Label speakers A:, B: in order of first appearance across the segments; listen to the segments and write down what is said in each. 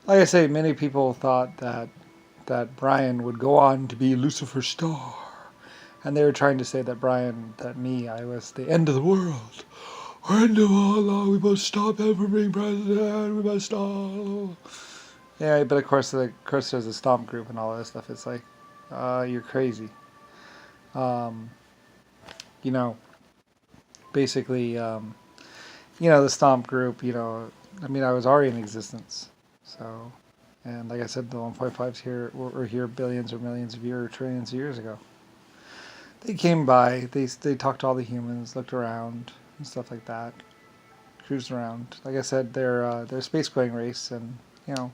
A: like I say, many people thought that Brian would go on to be Lucifer's star, and they were trying to say that I was the end of the world. End of Allah, we must stop him from being president. We must stop. Yeah, but of course, there's a stomp group and all that stuff. It's like, you're crazy. Um, you know, basically, the stomp group. I mean, I was already in existence, so. And like I said, the 1.5s here were here billions or millions of years, or trillions of years ago. They came by. They talked to all the humans, looked around and stuff like that, cruised around. Like I said, they're a space going race, and you know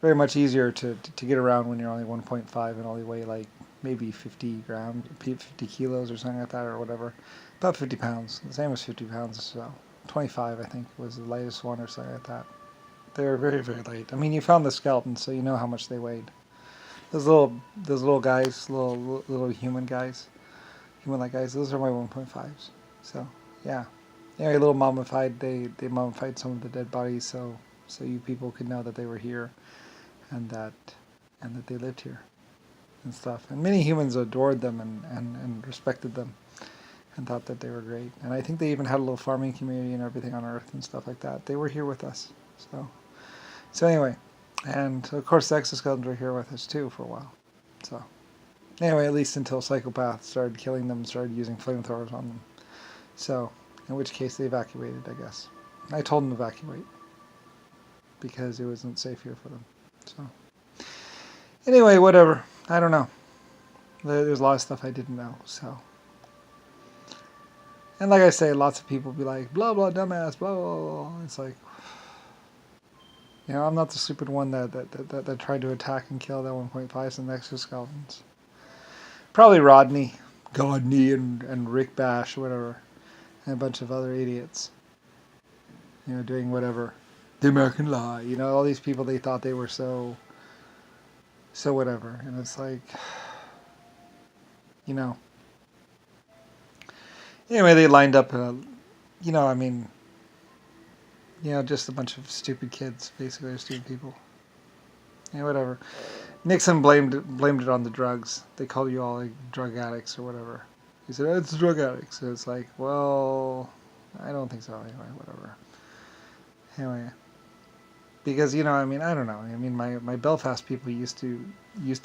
A: very much easier to get around when you're only 1.5 and only weigh like maybe 50 grams, 50 kilos or something like that, or whatever. About 50 pounds. The same as 50 pounds. So 25, I think, was the lightest one or something like that. They were very, very light. I mean, you found the skeleton, so you know how much they weighed. Those little guys, little human guys, human-like guys. Those are my 1.5s. So yeah. Anyway, little mummified. They mummified some of the dead bodies, so you people could know that they were here, and that they lived here and stuff. And many humans adored them and respected them and thought that they were great. And I think they even had a little farming community and everything on Earth and stuff like that. They were here with us. So anyway, and of course the exoskeletons were here with us too for a while. So anyway, at least until psychopaths started killing them, started using flamethrowers on them. So in which case they evacuated, I guess. I told them to evacuate because it wasn't safe here for them. So anyway, whatever. I don't know. There's a lot of stuff I didn't know. So, and like I say, lots of people be like, blah blah dumbass, blah blah blah. It's like, I'm not the stupid one that tried to attack and kill that 1.5s and the exoskeletons. Probably Rodney, Godney, and Rick Bash, whatever, and a bunch of other idiots. Doing whatever. The American Lie. All these people, they thought they were so whatever, and it's like, you know. Anyway, they lined up, I mean, just a bunch of stupid kids, basically, or stupid people. Yeah, whatever. Nixon blamed it on the drugs. They called you all like drug addicts or whatever. He said, it's drug addicts. So it's like, well, I don't think so. Anyway, whatever. Anyway, because I mean, I don't know. I mean, my Belfast people used to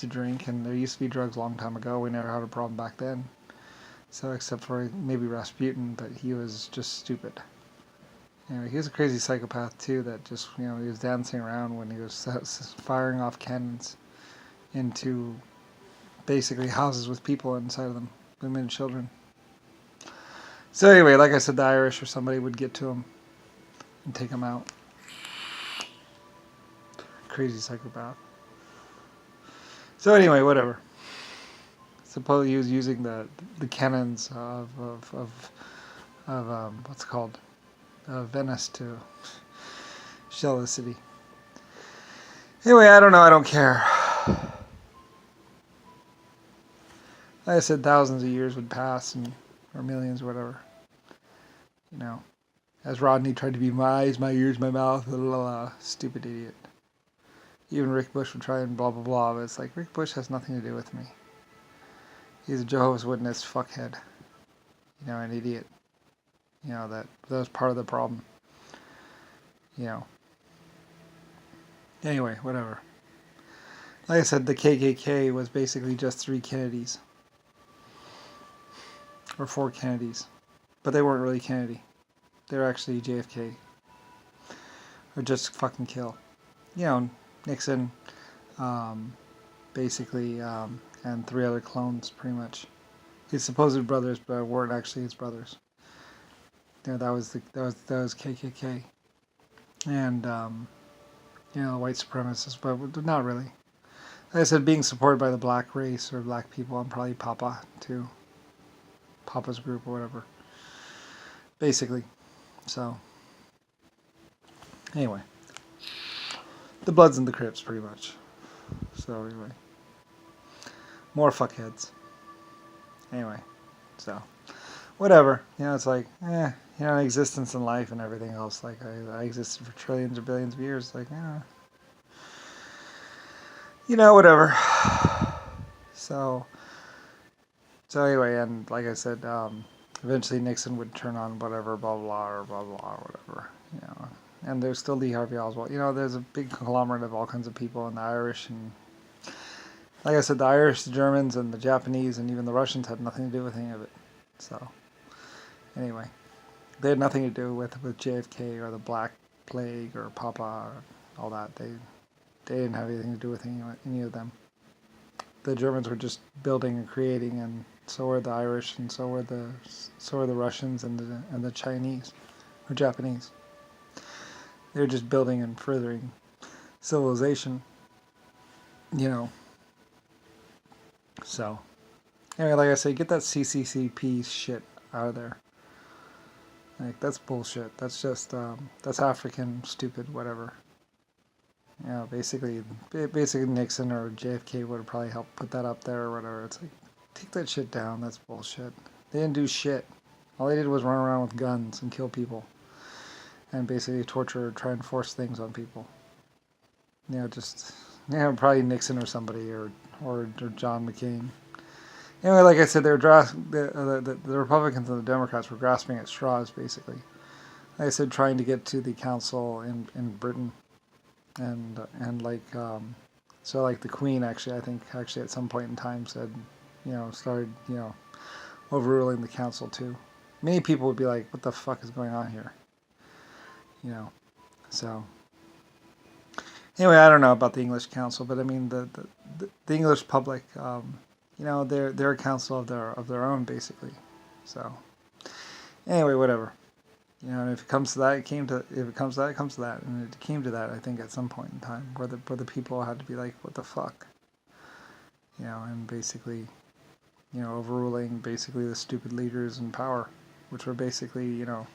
A: drink, and there used to be drugs a long time ago. We never had a problem back then. So except for maybe Rasputin, but he was just stupid. Anyway, he was a crazy psychopath too. That just he was dancing around when he was firing off cannons into basically houses with people inside of them, women and children. So anyway, like I said, the Irish or somebody would get to him and take him out. Crazy psychopath. So anyway, whatever. Suppose he was using the cannons of what's it called Venice to shell the city. Anyway, I don't know. I don't care. Like I said, thousands of years would pass, or millions, or whatever. As Rodney tried to be my eyes, my ears, my mouth, blah, blah, blah. Stupid idiot. Even Rick Bush would try and blah, blah, blah, but it's like, Rick Bush has nothing to do with me. He's a Jehovah's Witness fuckhead. An idiot. That was part of the problem. Anyway, whatever. Like I said, the KKK was basically just 3 Kennedys. Or 4 Kennedys. But they weren't really Kennedy. They were actually JFK. Or just fucking kill. Nixon, basically, and 3 other clones, pretty much. His supposed brothers, but weren't actually his brothers. That was KKK, and white supremacists, but not really. Like I said, being supported by the black race or black people, and probably Papa too, Papa's group or whatever. Basically, so anyway, the Bloods and the Crips, pretty much. So anyway, more fuckheads. Anyway, so whatever. It's like, existence in life and everything else. Like, I existed for trillions or billions of years. Like, whatever. So, anyway, and like I said, eventually Nixon would turn on whatever, blah, blah, or blah, blah, or whatever, And there's still Lee Harvey Oswald. There's a big conglomerate of all kinds of people, and the Irish, and like I said, the Irish, the Germans, and the Japanese, and even the Russians had nothing to do with any of it. So, anyway, they had nothing to do with JFK or the Black Plague or Papa or all that. They didn't have anything to do with any of them. The Germans were just building and creating, and so were the Irish, and so were the Russians and the Chinese or Japanese. They were just building and furthering civilization, So, anyway, like I say, get that CCCP shit out of there. Like, that's bullshit. That's just that's African, stupid, whatever. Basically Nixon or JFK would have probably helped put that up there or whatever. It's like, take that shit down. That's bullshit. They didn't do shit. All they did was run around with guns and kill people. And basically torture or try and force things on people. Probably Nixon or somebody or John McCain. Anyway, like I said, the Republicans and the Democrats were grasping at straws, basically. Like I said, trying to get to the council in Britain. And like the Queen I think at some point in time said, started overruling the council too. Many people would be like, what the fuck is going on here? So anyway, I don't know about the English council, but I mean the English public, they're a council of their own basically. So anyway, whatever. And if it comes to that, it comes to that, and it came to that, I think, at some point in time, where the people had to be like, what the fuck, and basically, overruling basically the stupid leaders in power, which were basically, like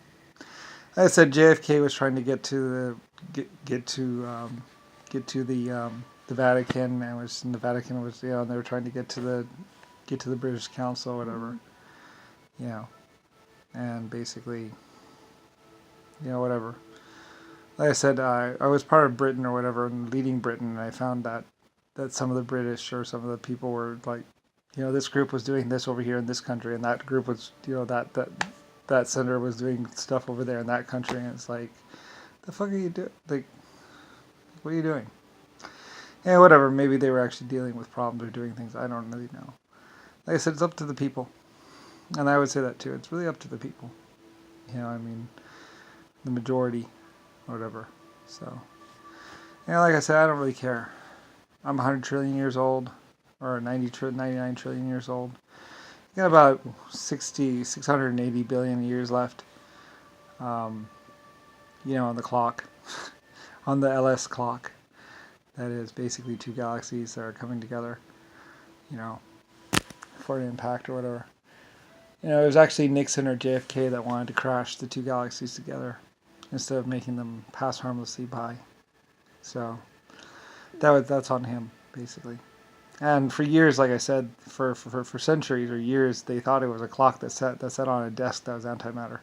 A: I said, JFK was trying to get to the Vatican, and the Vatican was, and they were trying to get to the British Council, or whatever, and basically. Whatever. Like I said, I was part of Britain or whatever, and leading Britain, and I found that some of the British or some of the people were like, this group was doing this over here in this country, and that group was, that senator was doing stuff over there in that country, and it's like, the fuck are you doing? Like, what are you doing? Yeah, whatever. Maybe they were actually dealing with problems or doing things. I don't really know. Like I said, it's up to the people, and I would say that too. It's really up to the people. The majority, or whatever. So, like I said, I don't really care. I'm 100 trillion years old, or 99 trillion years old. Got about 680 billion years left. On the clock, on the LS clock. That is basically two galaxies that are coming together. For an impact or whatever. It was actually Nixon or JFK that wanted to crash the two galaxies together, instead of making them pass harmlessly by. So that's on him, basically. And for years, like I said, for centuries or years, they thought it was a clock that sat on a desk that was antimatter.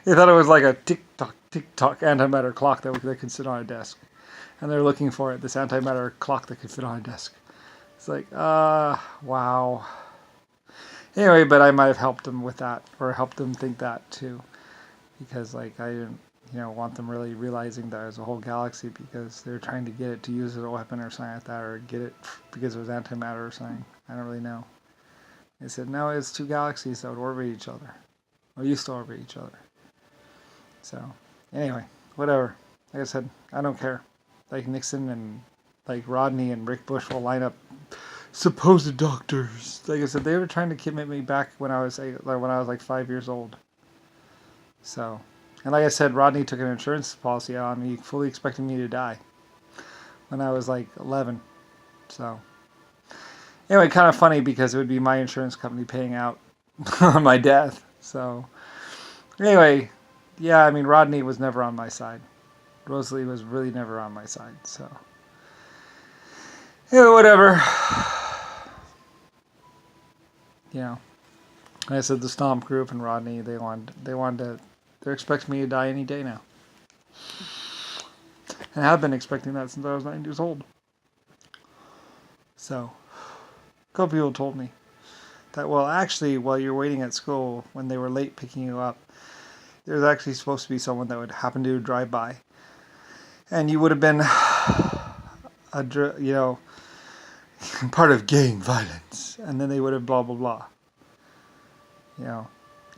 A: They thought it was like a tick-tock antimatter clock that could sit on a desk. And they're looking for it, this antimatter clock that could fit on a desk. It's like, wow. Anyway, but I might have helped them with that, or helped them think that too. Because I didn't, want them really realizing that there's a whole galaxy, because they're trying to get it to use as a weapon or something like that, or get it because it was antimatter or something. I don't really know. They said, no, it's two galaxies that would orbit each other, or used to orbit each other. So, anyway, whatever. Like I said, I don't care. Like Nixon and like Rodney and Rick Bush will line up supposed doctors. Like I said, they were trying to kidnap me back when I was like 5 years old. So, and like I said, Rodney took an insurance policy out on me, fully expecting me to die when I was like 11. So, anyway, kind of funny because it would be my insurance company paying out on my death. So, anyway, yeah, I mean, Rodney was never on my side. Rosalie was really never on my side. So, yeah, whatever. Like I said, the Stomp Group and Rodney, they're expecting me to die any day now. and have been expecting that since I was 9 years old. So, a couple people told me that, well, actually, while you're waiting at school, when they were late picking you up, there's actually supposed to be someone that would happen to drive by, and you would have been, part of gang violence, and then they would have blah blah blah, you know,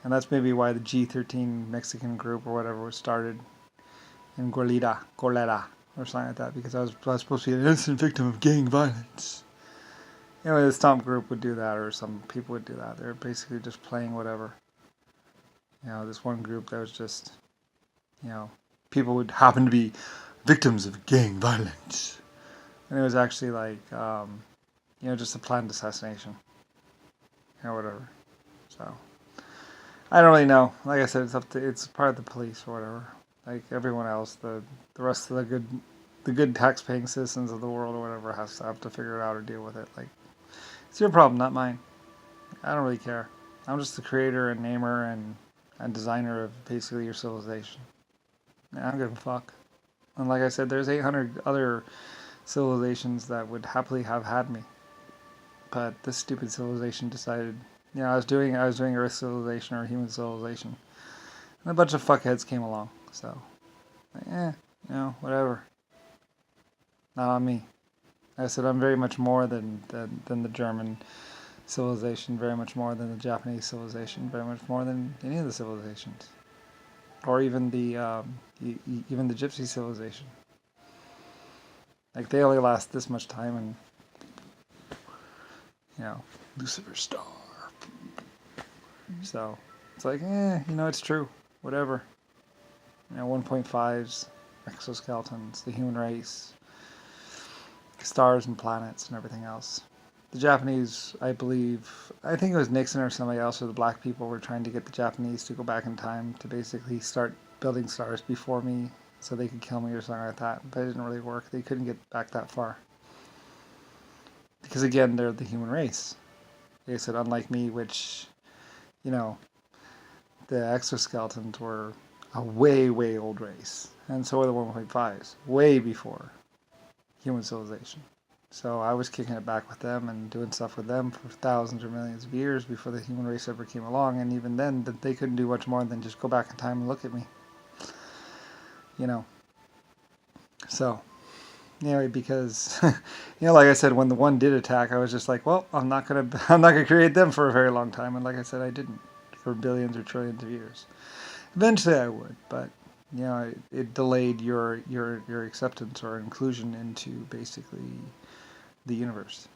A: and that's maybe why the G13 Mexican group or whatever was started in Goleta, or something like that, because I was supposed to be an innocent victim of gang violence. Anyway, the Stomp group would do that, or some people would do that. They're basically just playing whatever. This one group that was just, people would happen to be victims of gang violence. And it was actually like, just a planned assassination. Whatever. So, I don't really know. Like I said, it's part of the police or whatever. Like everyone else, the rest of the good tax-paying citizens of the world or whatever have to figure it out or deal with it. Like, it's your problem, not mine. I don't really care. I'm just the creator and namer and designer of basically your civilization. I don't give a fuck. And like I said, there's 800 other civilizations that would happily have had me. But this stupid civilization decided, I was doing Earth civilization or human civilization. And a bunch of fuckheads came along. So, whatever. Not on me. I said I'm very much more than the German civilization, very much more than the Japanese civilization, very much more than any of the civilizations, or even the Gypsy civilization. Like they only last this much time, and Lucifer Star. So it's like, it's true. Whatever. 1.5s, exoskeletons, the human race, stars and planets and everything else. The Japanese, I think it was Nixon or somebody else, or the black people were trying to get the Japanese to go back in time to basically start building stars before me so they could kill me or something like that. But it didn't really work. They couldn't get back that far. Because again, they're the human race. They said, unlike me, which, the exoskeletons were a way, way old race. And so were the 1.5s, way before human civilization. So I was kicking it back with them and doing stuff with them for thousands or millions of years before the human race ever came along. And even then, they couldn't do much more than just go back in time and look at me. So, anyway, because, like I said, when the one did attack, I was just like, well, I'm not gonna create them for a very long time. And like I said, I didn't for billions or trillions of years. Eventually I would, but it delayed your acceptance or inclusion into basically the universe.